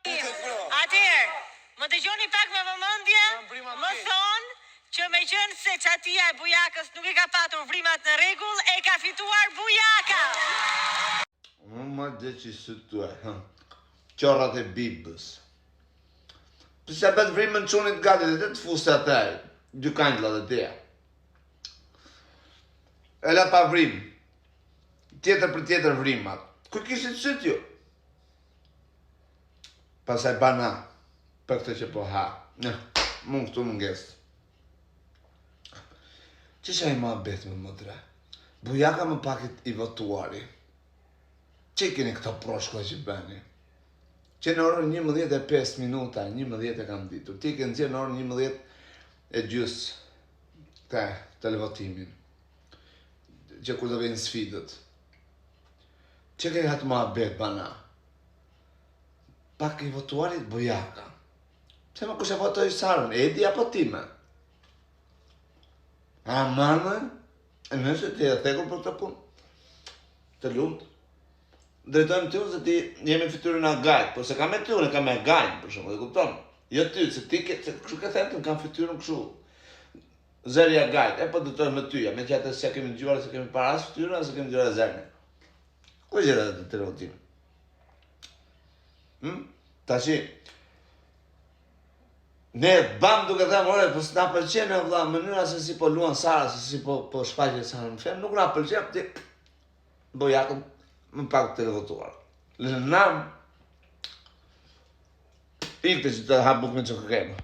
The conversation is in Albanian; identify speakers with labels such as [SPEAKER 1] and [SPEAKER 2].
[SPEAKER 1] Atëherë, më dëgjoni pak me vëmendje, më thonë që me qenë se çatia e Bujakës nuk I ka patur vrimat në rregull, e ka fituar Bujaka.
[SPEAKER 2] Më dhe që së të qorrat e bibës. Pëse bet vrimën qunit gati dhe të fusë ataj, dy kanjla dhe teja. E la pa vrim, tjetër për tjetër vrimat. Ku kishit syt ju? Pasaj bana, për këtë që po ha. Mund këtu munges. Që shë I ma betë me mëdre? Bujaka më pakit I votuari. Që I keni këto proshko që bëni? Që në orën 11:05 minuta, 11 e kam ditur. Ti ke nëzirë në orën 11:30 të televotimin. Që kur do vejnë sfidët. Që ke hatë ma betë bana? Pak I votuarit Bujaka. Se më kushe votoj Sarën, Edi apo time? A manë? E nëse ti e thekur për të punë? Të lumë. Drejtojmë ty se ti jemi fytyrë nga gajt, por se kam e ty, unë kam e gajnë, për shumë, dhe kupton? Jo ty, se ti ke, se kështu ke themtë, në kam fytyrën kështu. Zërja gajt, e po drejtojmë me tyja, me që atë se kemi gjuar, se kemi paras fytyrën, se kemi gjuar e zërne. Ku gjera dhe të televotime? Tashi, ne bam duke them, ore, po s'na pëlqen e vlla, mënyra se si po luan Sara, se si po shfaqet Sara në fem, nuk na pëlqen, ti Bujakën më pak të televotuar. Lënë nam, ikte që të ha bukën që kemë.